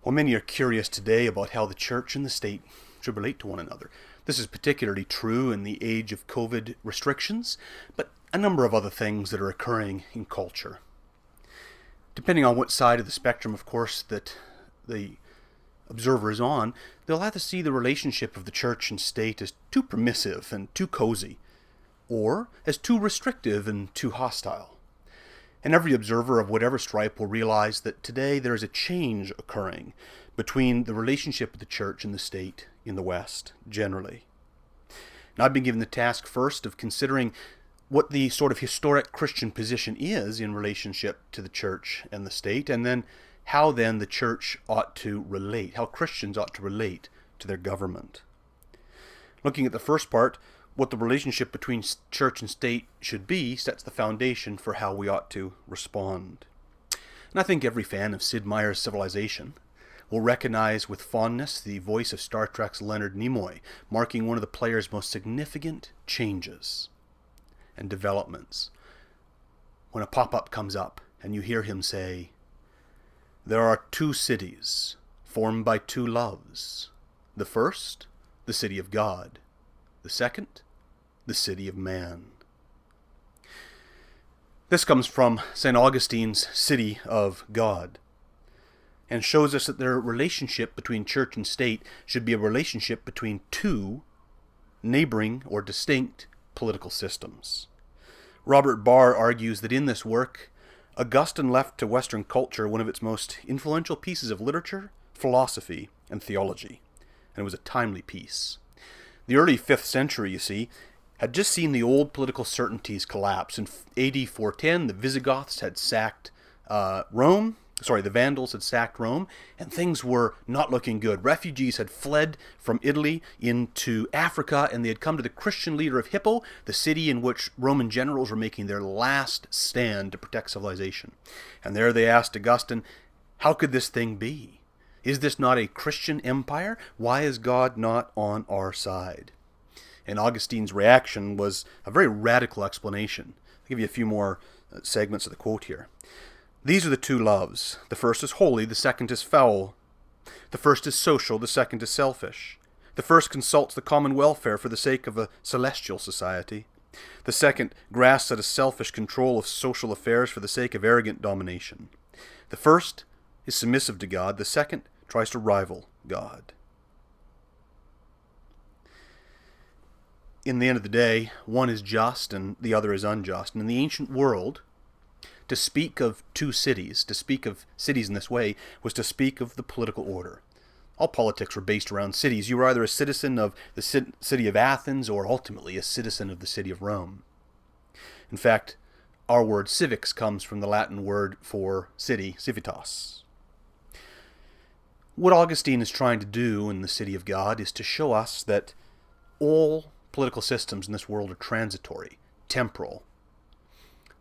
Well, many are curious today about how the church and the state should relate to one another. This is particularly true in the age of COVID restrictions, but a number of other things that are occurring in culture. Depending on what side of the spectrum, of course, that the observer is on, they'll have to see the relationship of the church and state as too permissive and too cozy, or as too restrictive and too hostile. And every observer of whatever stripe will realize that today there is a change occurring between the relationship of the church and the state in the West, generally. Now, I've been given the task first of considering what the sort of historic Christian position is in relationship to the church and the state, and then how then the church ought to relate, how Christians ought to relate to their government. Looking at the first part, what the relationship between church and state should be sets the foundation for how we ought to respond. And I think every fan of Sid Meier's Civilization will recognize with fondness the voice of Star Trek's Leonard Nimoy, marking one of the player's most significant changes and developments. When a pop-up comes up and you hear him say, "There are two cities formed by two loves. The first, the city of God. The second, the city of man." This comes from St. Augustine's City of God, and shows us that their relationship between church and state should be a relationship between two neighboring or distinct political systems. Robert Barr argues that in this work, Augustine left to Western culture one of its most influential pieces of literature, philosophy, and theology, and it was a timely piece. The early 5th century, you see, had just seen the old political certainties collapse. In AD 410, the Visigoths had sacked the Vandals had sacked Rome, and things were not looking good. Refugees had fled from Italy into Africa, and they had come to the Christian leader of Hippo, the city in which Roman generals were making their last stand to protect civilization. And there they asked Augustine, how could this thing be? Is this not a Christian empire? Why is God not on our side? And Augustine's reaction was a very radical explanation. I'll give you a few more segments of the quote here. "These are the two loves. The first is holy, the second is foul. The first is social, the second is selfish. The first consults the common welfare for the sake of a celestial society. The second grasps at a selfish control of social affairs for the sake of arrogant domination. The first is submissive to God, the second tries to rival God." In the end of the day, one is just and the other is unjust. And in the ancient world, to speak of two cities, to speak of cities in this way, was to speak of the political order. All politics were based around cities. You were either a citizen of the city of Athens or ultimately a citizen of the city of Rome. In fact, our word civics comes from the Latin word for city, civitas. What Augustine is trying to do in the City of God is to show us that all political systems in this world are transitory, temporal.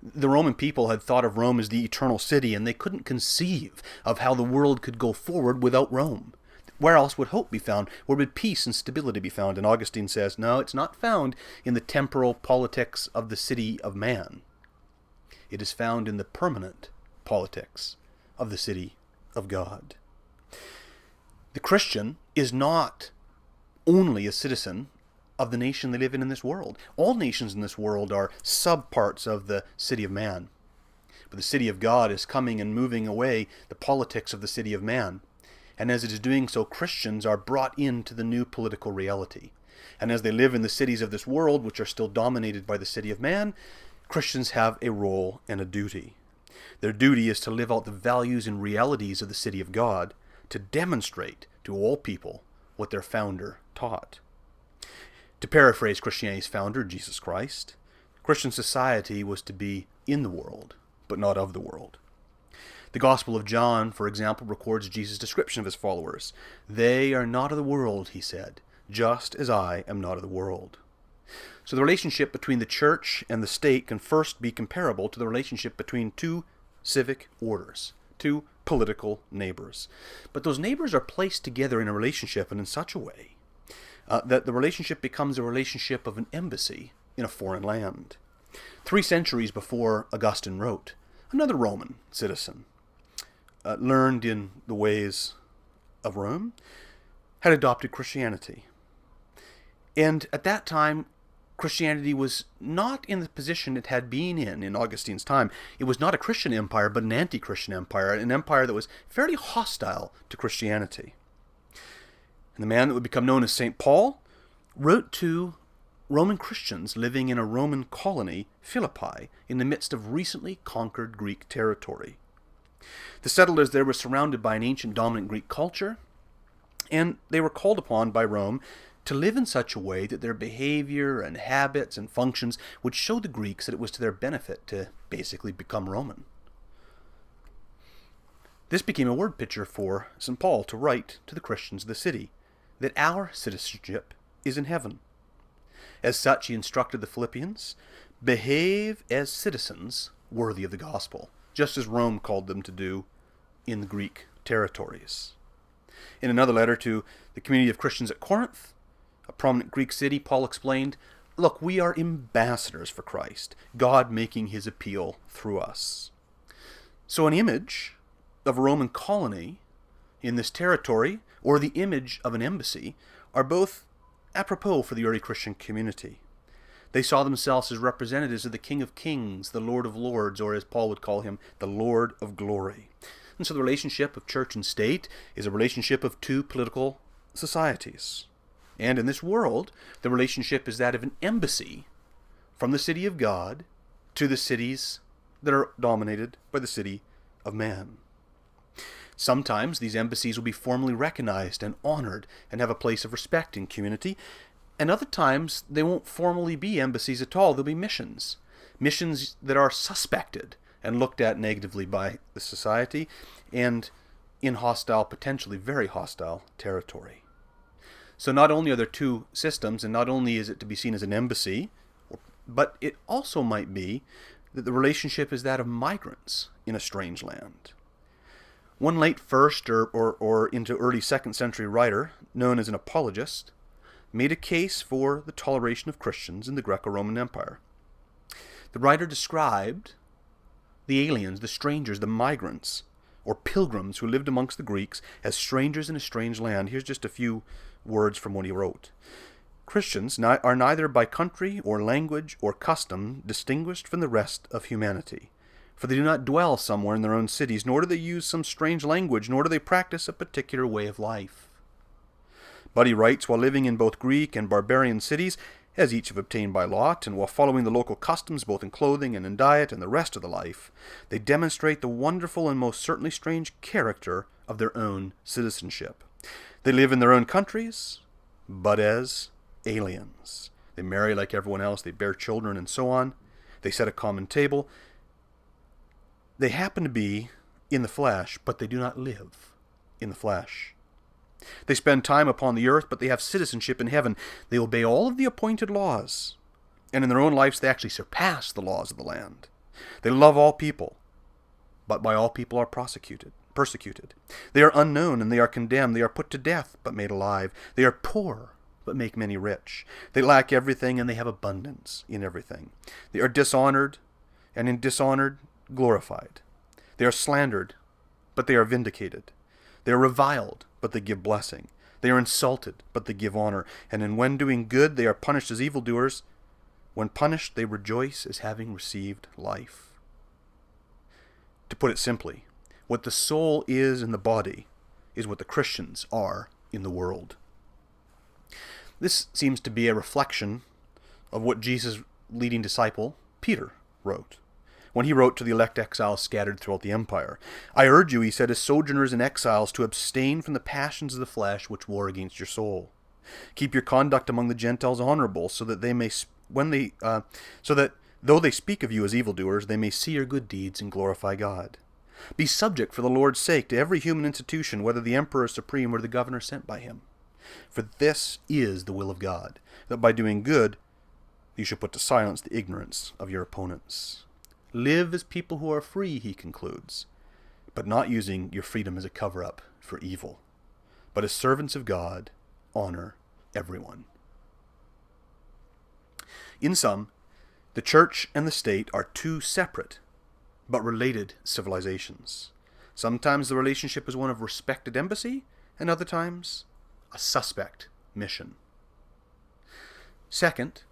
The Roman people had thought of Rome as the eternal city, and they couldn't conceive of how the world could go forward without Rome. Where else would hope be found? Where would peace and stability be found? And Augustine says, no, it's not found in the temporal politics of the city of man. It is found in the permanent politics of the city of God. The Christian is not only a citizen of the nation they live in this world. All nations in this world are subparts of the city of man. But the city of God is coming and moving away the politics of the city of man. And as it is doing so, Christians are brought into the new political reality. And as they live in the cities of this world, which are still dominated by the city of man, Christians have a role and a duty. Their duty is to live out the values and realities of the city of God, to demonstrate to all people what their founder taught. To paraphrase Christianity's founder, Jesus Christ, Christian society was to be in the world, but not of the world. The Gospel of John, for example, records Jesus' description of his followers. "They are not of the world," he said, "just as I am not of the world." So the relationship between the church and the state can first be comparable to the relationship between two civic orders, two political neighbors. But those neighbors are placed together in a relationship and in such a way that the relationship becomes a relationship of an embassy in a foreign land. 3 centuries before Augustine wrote, another Roman citizen learned in the ways of Rome had adopted Christianity. And at that time, Christianity was not in the position it had been in Augustine's time. It was not a Christian empire, but an anti-Christian empire, an empire that was fairly hostile to Christianity. And the man that would become known as St. Paul wrote to Roman Christians living in a Roman colony, Philippi, in the midst of recently conquered Greek territory. The settlers there were surrounded by an ancient dominant Greek culture, and they were called upon by Rome to live in such a way that their behavior and habits and functions would show the Greeks that it was to their benefit to basically become Roman. This became a word picture for St. Paul to write to the Christians of the city, that our citizenship is in heaven. As such, he instructed the Philippians, behave as citizens worthy of the gospel, just as Rome called them to do in the Greek territories. In another letter to the community of Christians at Corinth, a prominent Greek city, Paul explained, look, we are ambassadors for Christ, God making his appeal through us. So an image of a Roman colony in this territory, or the image of an embassy, are both apropos for the early Christian community. They saw themselves as representatives of the King of Kings, the Lord of Lords, or as Paul would call him, the Lord of Glory. And so the relationship of church and state is a relationship of two political societies. And in this world, the relationship is that of an embassy from the city of God to the cities that are dominated by the city of man. Sometimes these embassies will be formally recognized and honored and have a place of respect in community, and other times they won't formally be embassies at all. They'll be missions. Missions that are suspected and looked at negatively by the society and in hostile, potentially very hostile territory. So not only are there two systems, and not only is it to be seen as an embassy, but it also might be that the relationship is that of migrants in a strange land. One late 1st or into early 2nd century writer, known as an apologist, made a case for the toleration of Christians in the Greco-Roman Empire. The writer described the aliens, the strangers, the migrants, or pilgrims who lived amongst the Greeks as strangers in a strange land. Here's just a few words from what he wrote. Christians are neither by country or language or custom distinguished from the rest of humanity. For they do not dwell somewhere in their own cities, nor do they use some strange language, nor do they practice a particular way of life. But he writes, while living in both Greek and barbarian cities, as each have obtained by lot, and while following the local customs both in clothing and in diet and the rest of the life, they demonstrate the wonderful and most certainly strange character of their own citizenship. They live in their own countries, but as aliens. They marry like everyone else, they bear children, and so on. They set a common table. They happen to be in the flesh, but they do not live in the flesh. They spend time upon the earth, but they have citizenship in heaven. They obey all of the appointed laws, and in their own lives they actually surpass the laws of the land. They love all people, but by all people are persecuted. They are unknown, and they are condemned. They are put to death, but made alive. They are poor, but make many rich. They lack everything, and they have abundance in everything. They are dishonored, and in dishonored glorified. They are slandered, but they are vindicated. They are reviled, but they give blessing. They are insulted, but they give honor. And when doing good, they are punished as evildoers. When punished, they rejoice as having received life. To put it simply, what the soul is in the body is what the Christians are in the world. This seems to be a reflection of what Jesus' leading disciple, Peter, wrote when he wrote to the elect exiles scattered throughout the empire. I urge you, he said, as sojourners and exiles, to abstain from the passions of the flesh which war against your soul. Keep your conduct among the Gentiles honorable, so that though they speak of you as evildoers, they may see your good deeds and glorify God. Be subject for the Lord's sake to every human institution, whether the emperor is supreme or the governor sent by him. For this is the will of God, that by doing good you should put to silence the ignorance of your opponents. Live as people who are free, he concludes, but not using your freedom as a cover-up for evil. But as servants of God, honor everyone. In sum, the church and the state are two separate but related civilizations. Sometimes the relationship is one of respected embassy, and other times a suspect mission. Second,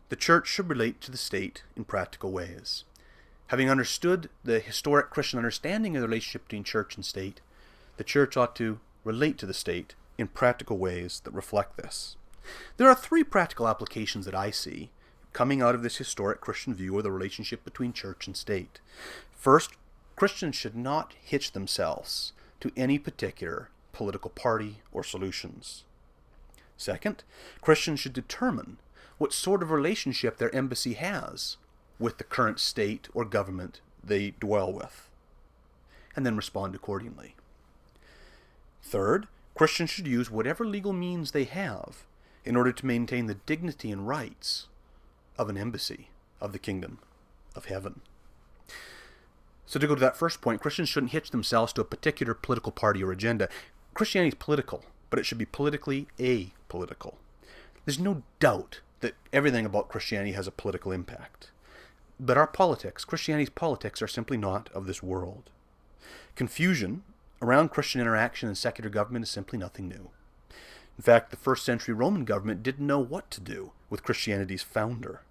the church should relate to the state in practical ways. Having understood the historic Christian understanding of the relationship between church and state, the church ought to relate to the state in practical ways that reflect this. There are three practical applications that I see coming out of this historic Christian view of the relationship between church and state. First, Christians should not hitch themselves to any particular political party or solutions. Second, Christians should determine what sort of relationship their embassy has with the current state or government they dwell with, and then respond accordingly. Third, Christians should use whatever legal means they have in order to maintain the dignity and rights of an embassy of the kingdom of heaven. So to go to that first point, Christians shouldn't hitch themselves to a particular political party or agenda. Christianity is political, but it should be politically apolitical. There's no doubt that everything about Christianity has a political impact. But our politics, Christianity's politics, are simply not of this world. Confusion around Christian interaction and secular government is simply nothing new. In fact, the first century Roman government didn't know what to do with Christianity's founder.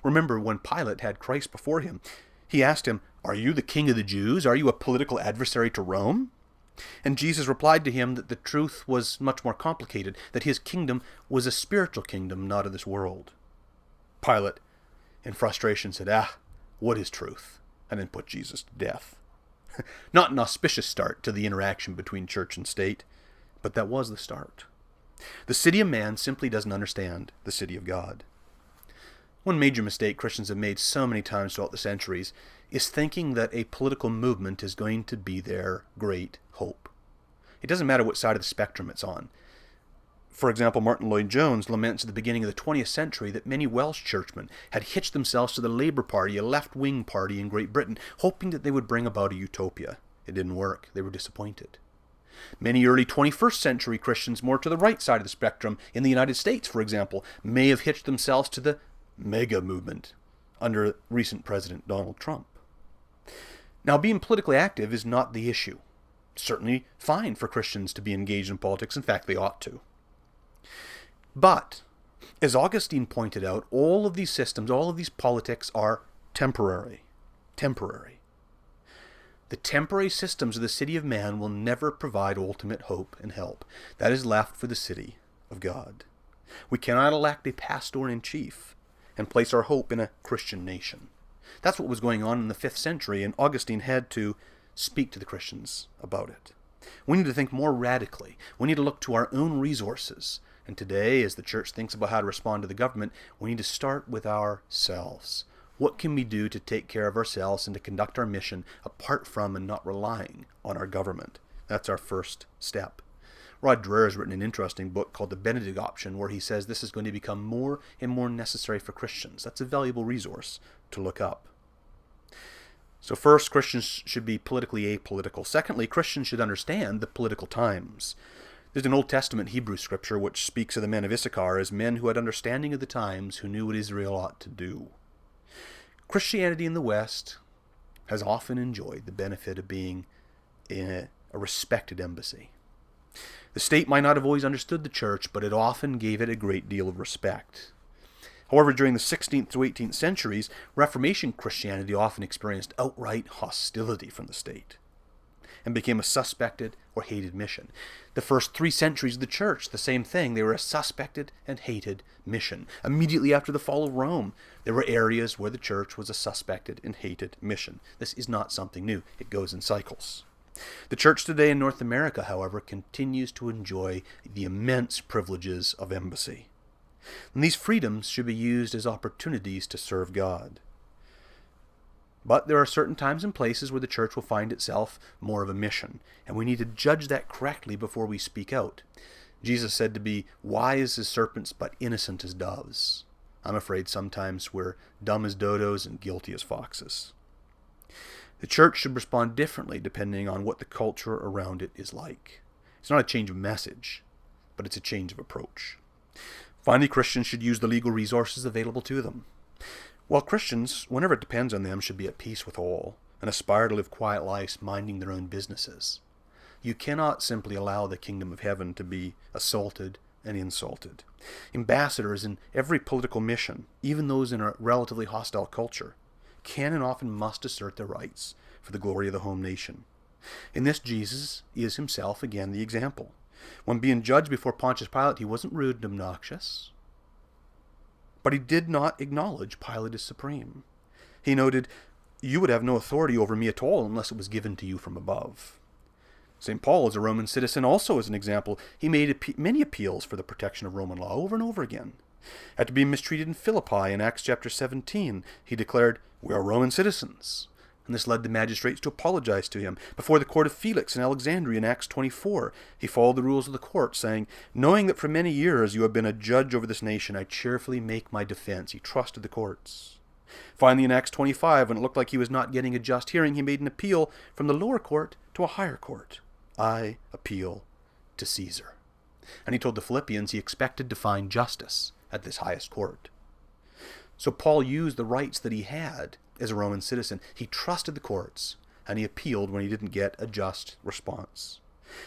Remember, when Pilate had Christ before him, he asked him, "Are you the king of the Jews? Are you a political adversary to Rome?" And Jesus replied to him that the truth was much more complicated, that his kingdom was a spiritual kingdom, not of this world. Pilate, in frustration, said, what is truth? And then put Jesus to death. Not an auspicious start to the interaction between church and state, but that was the start. The city of man simply doesn't understand the city of God. One major mistake Christians have made so many times throughout the centuries is thinking that a political movement is going to be their great hope. It doesn't matter what side of the spectrum it's on. For example, Martin Lloyd-Jones laments at the beginning of the 20th century that many Welsh churchmen had hitched themselves to the Labour Party, a left-wing party in Great Britain, hoping that they would bring about a utopia. It didn't work. They were disappointed. Many early 21st century Christians more to the right side of the spectrum, in the United States, for example, may have hitched themselves to the MAGA movement under recent President Donald Trump. Now, being politically active is not the issue. Certainly fine for Christians to be engaged in politics. In fact, they ought to. But, as Augustine pointed out, all of these systems, all of these politics are temporary. Temporary. The temporary systems of the city of man will never provide ultimate hope and help. That is left for the city of God. We cannot elect a pastor-in-chief and place our hope in a Christian nation. That's what was going on in the 5th century, and Augustine had to speak to the Christians about it. We need to think more radically. We need to look to our own resources. And today, as the church thinks about how to respond to the government, we need to start with ourselves. What can we do to take care of ourselves and to conduct our mission apart from and not relying on our government? That's our first step. Rod Dreher has written an interesting book called The Benedict Option, where he says this is going to become more and more necessary for Christians. That's a valuable resource to look up. So first, Christians should be politically apolitical. Secondly, Christians should understand the political times. There's an Old Testament Hebrew scripture which speaks of the men of Issachar as men who had understanding of the times, who knew what Israel ought to do. Christianity in the West has often enjoyed the benefit of being in a respected embassy. The state might not have always understood the church, but it often gave it a great deal of respect. However, during the 16th to 18th centuries, Reformation Christianity often experienced outright hostility from the state and became a suspected or hated mission. The first 3 centuries of the church, the same thing. They were a suspected and hated mission. Immediately after the fall of Rome, there were areas where the church was a suspected and hated mission. This is not something new. It goes in cycles. The church today in North America, however, continues to enjoy the immense privileges of embassy. And these freedoms should be used as opportunities to serve God. But there are certain times and places where the church will find itself more of a mission, and we need to judge that correctly before we speak out. Jesus said to be wise as serpents but innocent as doves. I'm afraid sometimes we're dumb as dodos and guilty as foxes. The church should respond differently depending on what the culture around it is like. It's not a change of message, but it's a change of approach. Finally, Christians should use the legal resources available to them. While Christians, whenever it depends on them, should be at peace with all and aspire to live quiet lives minding their own businesses, You cannot simply allow the kingdom of heaven to be assaulted and insulted. Ambassadors in every political mission, even those in a relatively hostile culture, can and often must assert their rights for the glory of the home nation. In this, Jesus is himself again the example. When being judged before Pontius Pilate, he wasn't rude and obnoxious, but he did not acknowledge Pilate as supreme. He noted, "You would have no authority over me at all unless it was given to you from above." St. Paul, as a Roman citizen, also as an example, he made many appeals for the protection of Roman law over and over again. After being mistreated in Philippi in Acts chapter 17, he declared, "We are Roman citizens." And this led the magistrates to apologize to him. Before the court of Felix in Alexandria in Acts 24, he followed the rules of the court, saying, "Knowing that for many years you have been a judge over this nation, I cheerfully make my defense." He trusted the courts. Finally, in Acts 25, when it looked like he was not getting a just hearing, he made an appeal from the lower court to a higher court. "I appeal to Caesar." And he told the Philippians he expected to find justice at this highest court. So Paul used the rights that he had as a Roman citizen. He trusted the courts, and he appealed when he didn't get a just response.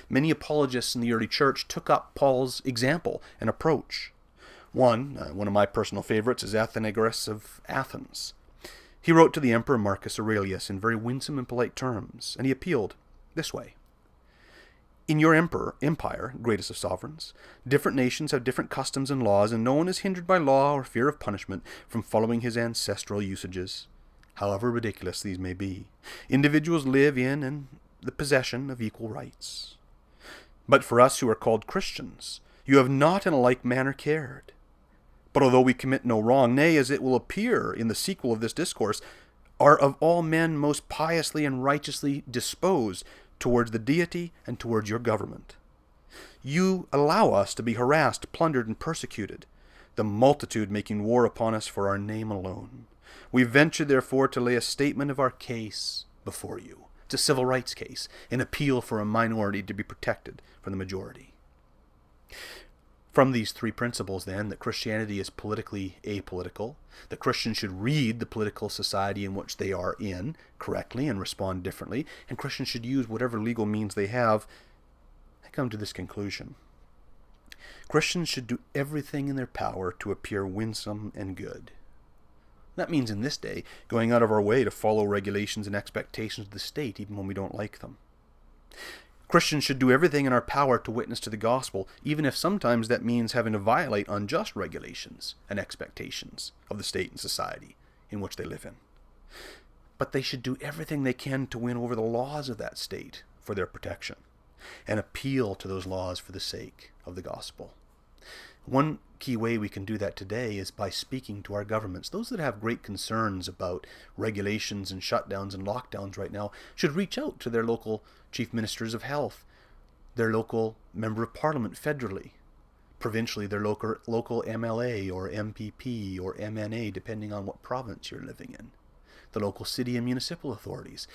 Many apologists in the early church took up Paul's example and approach. One of my personal favorites, is Athenagoras of Athens. He wrote to the Emperor Marcus Aurelius in very winsome and polite terms, and he appealed this way: "In your empire, greatest of sovereigns, different nations have different customs and laws, and no one is hindered by law or fear of punishment from following his ancestral usages, however ridiculous these may be. Individuals live in and the possession of equal rights. But for us who are called Christians, you have not in a like manner cared. But although we commit no wrong, nay, as it will appear in the sequel of this discourse, are of all men most piously and righteously disposed towards the deity and towards your government. You allow us to be harassed, plundered, and persecuted, the multitude making war upon us for our name alone. We venture, therefore, to lay a statement of our case before you." It's a civil rights case, an appeal for a minority to be protected from the majority. From these three principles, then, that Christianity is politically apolitical, that Christians should read the political society in which they are in correctly and respond differently, and Christians should use whatever legal means they have, I come to this conclusion. Christians should do everything in their power to appear winsome and good. That means in this day, going out of our way to follow regulations and expectations of the state, even when we don't like them. Christians should do everything in our power to witness to the gospel, even if sometimes that means having to violate unjust regulations and expectations of the state and society in which they live in. But they should do everything they can to win over the laws of that state for their protection, and appeal to those laws for the sake of the gospel. One key way we can do that today is by speaking to our governments. Those that have great concerns about regulations and shutdowns and lockdowns right now should reach out to their local chief ministers of health, their local member of parliament federally, provincially their local MLA or MPP or MNA, depending on what province you're living in, the local city and municipal authorities.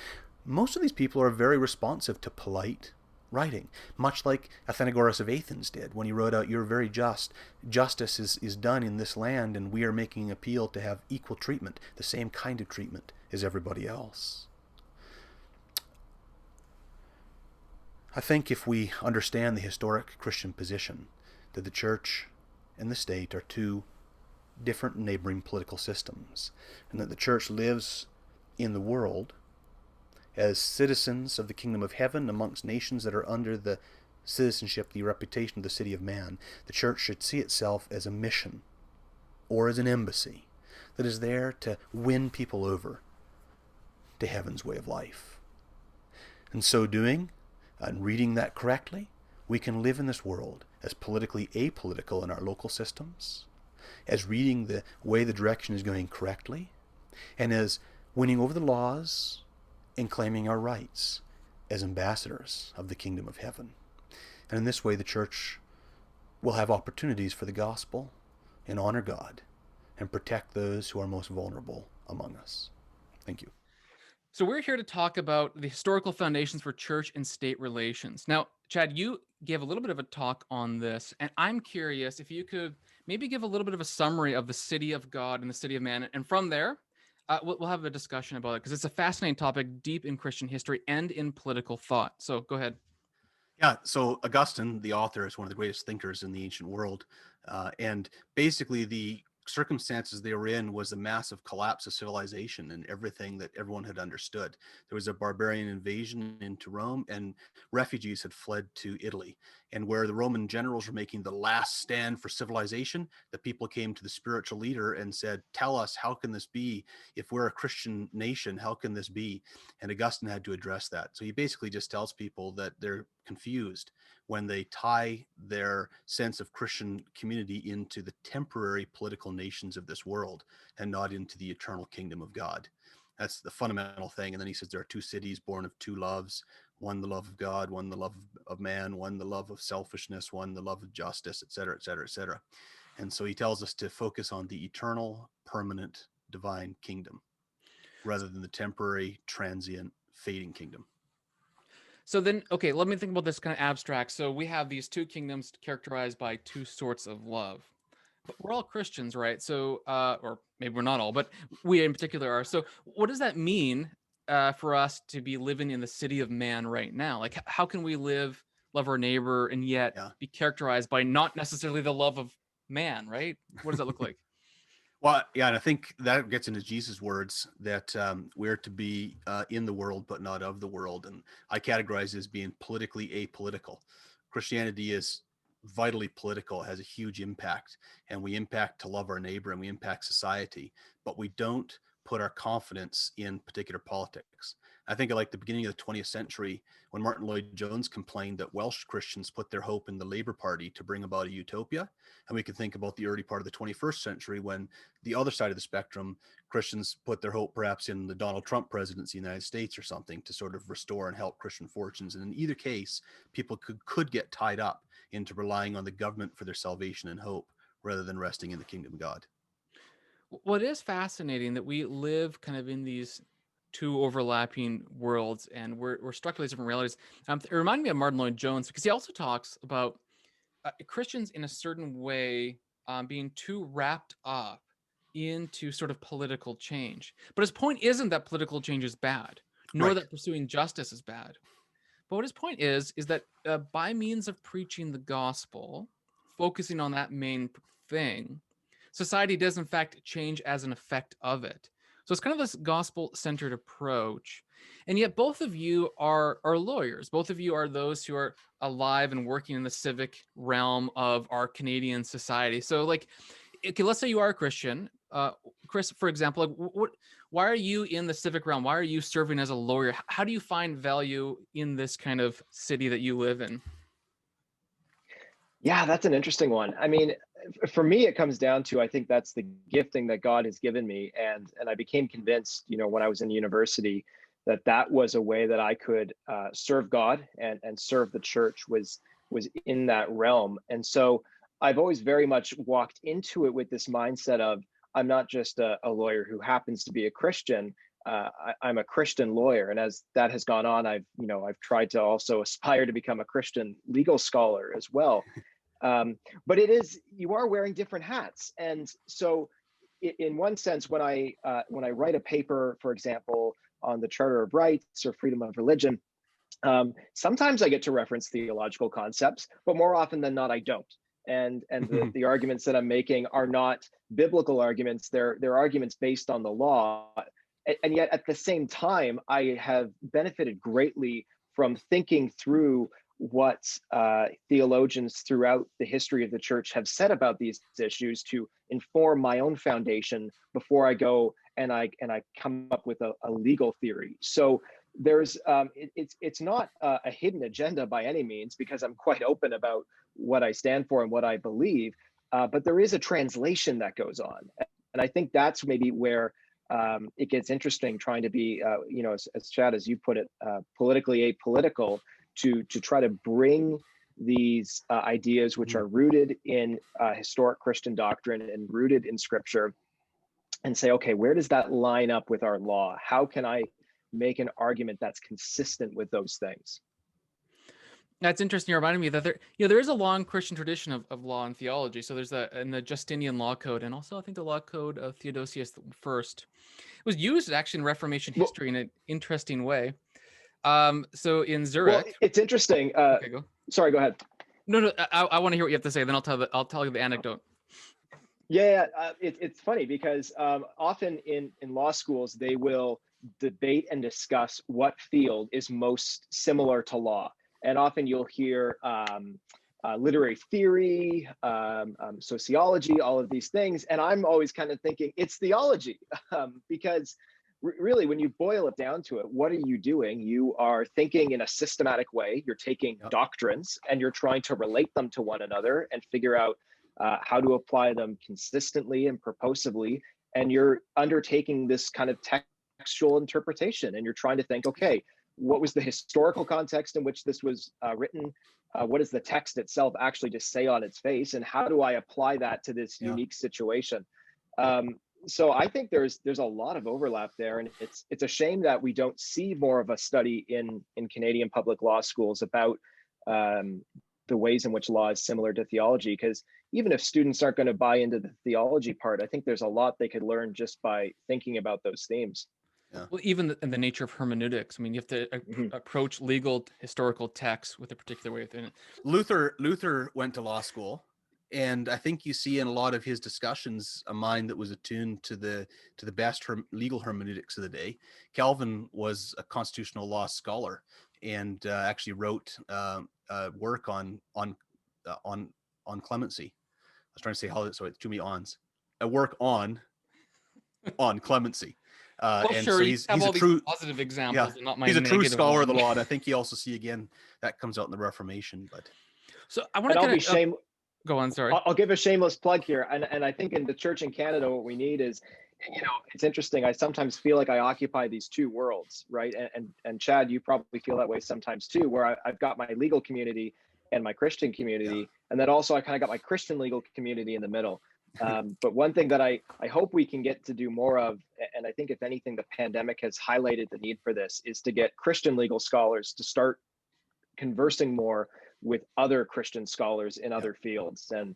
Most of these people are very responsive to polite writing, much like Athenagoras of Athens did when he wrote out, "You're very just. Justice is done in this land, and we are making an appeal to have equal treatment, the same kind of treatment as everybody else." I think if we understand the historic Christian position that the church and the state are two different neighboring political systems, and that the church lives in the world as citizens of the kingdom of heaven amongst nations that are under the citizenship, the reputation of the city of man, the church should see itself as a mission or as an embassy that is there to win people over to heaven's way of life. In so doing, and reading that correctly, we can live in this world as politically apolitical in our local systems, as reading the way the direction is going correctly, and as winning over the laws and claiming our rights as ambassadors of the kingdom of heaven. And in this way, the church will have opportunities for the gospel and honor God and protect those who are most vulnerable among us. Thank you. So we're here to talk about the historical foundations for church and state relations. Now, Chad, you gave a little bit of a talk on this, and I'm curious if you could maybe give a little bit of a summary of the city of God and the city of man. And from there, we'll have a discussion about it because it's a fascinating topic, deep in Christian history and in political thought. So go ahead. Yeah, so Augustine, the author, is one of the greatest thinkers in the ancient world. And basically, the circumstances they were in was a massive collapse of civilization and everything that everyone had understood. There was a barbarian invasion into Rome, and refugees had fled to Italy. And where the Roman generals were making the last stand for civilization, the people came to the spiritual leader and said, "Tell us, how can this be? If we're a Christian nation, how can this be?" And Augustine had to address that. So he basically just tells people that they're confused when they tie their sense of Christian community into the temporary political nations of this world and not into the eternal kingdom of God. That's the fundamental thing. And then he says there are two cities born of two loves, one the love of God, one the love of man, one the love of selfishness, one the love of justice, et cetera, et cetera, et cetera. And so he tells us to focus on the eternal, permanent, divine kingdom rather than the temporary, transient, fading kingdom. So then, okay, let me think about this kind of abstract. So we have these two kingdoms characterized by two sorts of love. But we're all Christians, right? So, or maybe we're not all, but we in particular are. So, what does that mean for us to be living in the city of man right now? Like, how can we live, love our neighbor, and yet Yeah. be characterized by not necessarily the love of man, right? What does that look like? Well, yeah, and I think that gets into Jesus' words that we're to be in the world, but not of the world. And I categorize it as being politically apolitical. Christianity is vitally political, has a huge impact, and we impact to love our neighbor and we impact society, but we don't put our confidence in particular politics. I think like the beginning of the 20th century, when Martin Lloyd Jones complained that Welsh Christians put their hope in the Labour Party to bring about a utopia. And we can think about the early part of the 21st century when the other side of the spectrum, Christians put their hope perhaps in the Donald Trump presidency of the United States or something to sort of restore and help Christian fortunes. And in either case, people could get tied up into relying on the government for their salvation and hope rather than resting in the kingdom of God. Well, it is fascinating that we live kind of in these two overlapping worlds, and we're struck with these different realities. It reminded me of Martin Lloyd Jones because he also talks about Christians in a certain way being too wrapped up into sort of political change. But his point isn't that political change is bad, nor Right. that pursuing justice is bad. But what his point is that by means of preaching the gospel, focusing on that main thing, society does in fact change as an effect of it. So it's kind of this gospel-centered approach. And yet both of you are lawyers. Both of you are those who are alive and working in the civic realm of our Canadian society. So like, okay, let's say you are a Christian. Chris, for example, like why are you in the civic realm? Why are you serving as a lawyer? How do you find value in this kind of city that you live in? Yeah, that's an interesting one. I mean, for me, it comes down to I think that's the gifting that God has given me, and I became convinced, when I was in university, that that was a way that I could serve God and serve the church was in that realm. And so I've always very much walked into it with this mindset of I'm not just a lawyer who happens to be a Christian. I'm a Christian lawyer, and as that has gone on, I've tried to also aspire to become a Christian legal scholar as well. But you are wearing different hats, and so in one sense, when I write a paper, for example, on the Charter of Rights or freedom of religion, sometimes I get to reference theological concepts, but more often than not, I don't. And the arguments that I'm making are not biblical arguments; they're arguments based on the law. And yet, at the same time, I have benefited greatly from thinking through what theologians throughout the history of the church have said about these issues to inform my own foundation before I go and I come up with a legal theory. So there's it's not a hidden agenda by any means, because I'm quite open about what I stand for and what I believe. But there is a translation that goes on, and I think that's maybe where it gets interesting, trying to be, as Chad, as you put it, politically apolitical, to try to bring these ideas, which are rooted in historic Christian doctrine and rooted in Scripture, and say, okay, where does that line up with our law? How can I make an argument that's consistent with those things? That's interesting. You reminded me that there is a long Christian tradition of law and theology. So there's in the Justinian Law Code, and also I think the Law Code of Theodosius I. It was used actually in Reformation Well, history in an interesting way. So in Well, Zurich, it's interesting. okay, go. Sorry, go ahead. No, I want to hear what you have to say. Then I'll tell you the anecdote. Yeah, it's funny because often in law schools they will debate and discuss what field is most similar to law, and often you'll hear literary theory, sociology, all of these things, and I'm always kind of thinking it's theology, because really, when you boil it down to it, what are you doing? You are thinking in a systematic way. You're taking Yep. doctrines and you're trying to relate them to one another and figure out how to apply them consistently and purposively. And you're undertaking this kind of textual interpretation, and you're trying to think, okay, what was the historical context in which this was written? What does the text itself actually just say on its face? And how do I apply that to this Yeah. unique situation? So I think there's a lot of overlap there, and it's a shame that we don't see more of a study in Canadian public law schools about the ways in which law is similar to theology. Because even if students aren't going to buy into the theology part, I think there's a lot they could learn just by thinking about those themes. Yeah. Well, even in the nature of hermeneutics, I mean, you have to approach legal historical texts with a particular way within it. Luther went to law school, and I think you see in a lot of his discussions a mind that was attuned to the best legal hermeneutics of the day. Calvin was a constitutional law scholar and actually wrote work on clemency. I was trying to say how, so it's too many ons. A work on clemency. Well, and sure, so you he's have a all true, these positive examples, and not my he's a true negative scholar of the one. law, and I think you also see again that comes out in the Reformation. But So I want to And I'll kind be of shame. go on. Sorry. I'll give a shameless plug here, and I think in the church in Canada, what we need is, it's interesting. I sometimes feel like I occupy these two worlds, right? And Chad, you probably feel that way sometimes too, where I've got my legal community and my Christian community, and then also I kind of got my Christian legal community in the middle. But one thing that I hope we can get to do more of, and I think if anything, the pandemic has highlighted the need for this, is to get Christian legal scholars to start conversing more with other Christian scholars in other fields. And,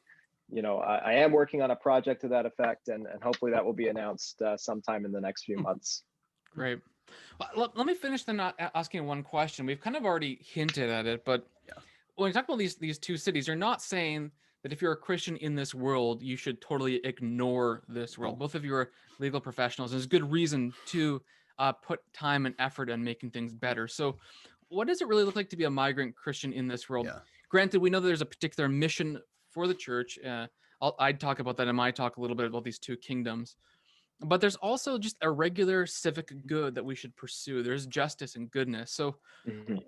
I am working on a project to that effect, and hopefully that will be announced sometime in the next few months. Great. Well, let me finish then asking one question. We've kind of already hinted at it, but when you talk about these two cities, you're not saying that if you're a Christian in this world, you should totally ignore this world. Both of you are legal professionals. There's good reason to put time and effort in making things better. So what does it really look like to be a migrant Christian in this world? Yeah. Granted, we know there's a particular mission for the church. I'd talk about that in my talk a little bit about these two kingdoms. But there's also just a regular civic good that we should pursue. There's justice and goodness. So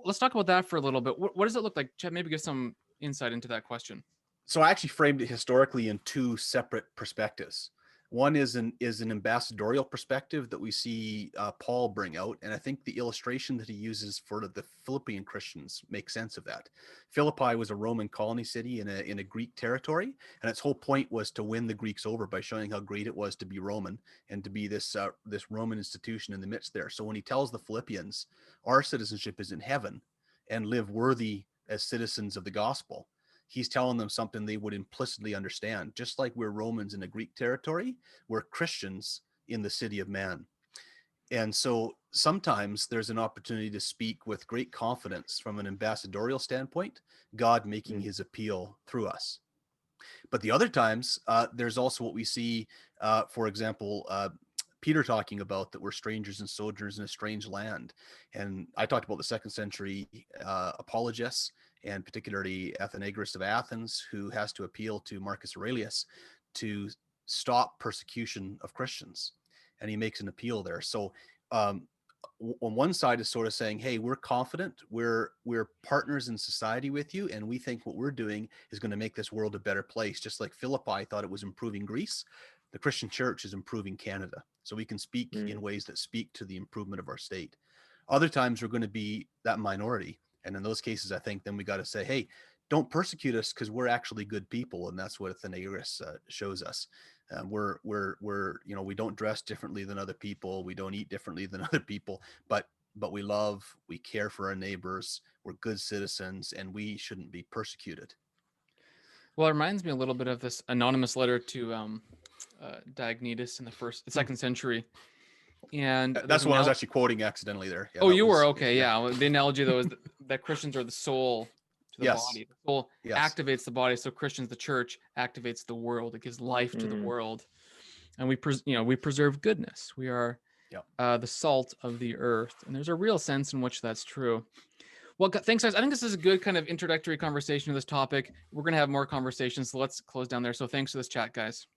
let's talk about that for a little bit. What does it look like? Chad, maybe give some insight into that question. So I actually framed it historically in two separate perspectives. One is an ambassadorial perspective that we see Paul bring out, and I think the illustration that he uses for the Philippian Christians makes sense of that. Philippi was a Roman colony city in a Greek territory, and its whole point was to win the Greeks over by showing how great it was to be Roman and to be this Roman institution in the midst there. So when he tells the Philippians, our citizenship is in heaven, and live worthy as citizens of the gospel, he's telling them something they would implicitly understand. Just like we're Romans in a Greek territory, we're Christians in the city of man. And so sometimes there's an opportunity to speak with great confidence from an ambassadorial standpoint, God making his appeal through us. But the other times, there's also what we see, for example, Peter talking about that we're strangers and sojourners in a strange land. And I talked about the second century apologists, and particularly Athenagoras of Athens, who has to appeal to Marcus Aurelius to stop persecution of Christians. And he makes an appeal there. So on one side is sort of saying, hey, we're confident, we're partners in society with you, and we think what we're doing is going to make this world a better place. Just like Philippi thought it was improving Greece, the Christian church is improving Canada. So we can speak in ways that speak to the improvement of our state. Other times we're going to be that minority. And in those cases, I think then we got to say, hey, don't persecute us because we're actually good people. And that's what Athenagoras shows us. We're we don't dress differently than other people. We don't eat differently than other people, but we love, we care for our neighbors. We're good citizens, and we shouldn't be persecuted. Well, it reminds me a little bit of this anonymous letter to Diognetus in the second century, And That's there's what I was now- actually quoting accidentally there. Yeah, Oh, that you was- were okay. Yeah. Well, the analogy though is that Christians are the soul to the Yes. body. The soul Yes. activates the body. So Christians, the church, activates the world. It gives life to the Mm. world, and we preserve goodness. We are Yep. the salt of the earth, and there's a real sense in which that's true. Well, thanks, guys. I think this is a good kind of introductory conversation to this topic. We're going to have more conversations, so let's close down there. So thanks for this chat, guys.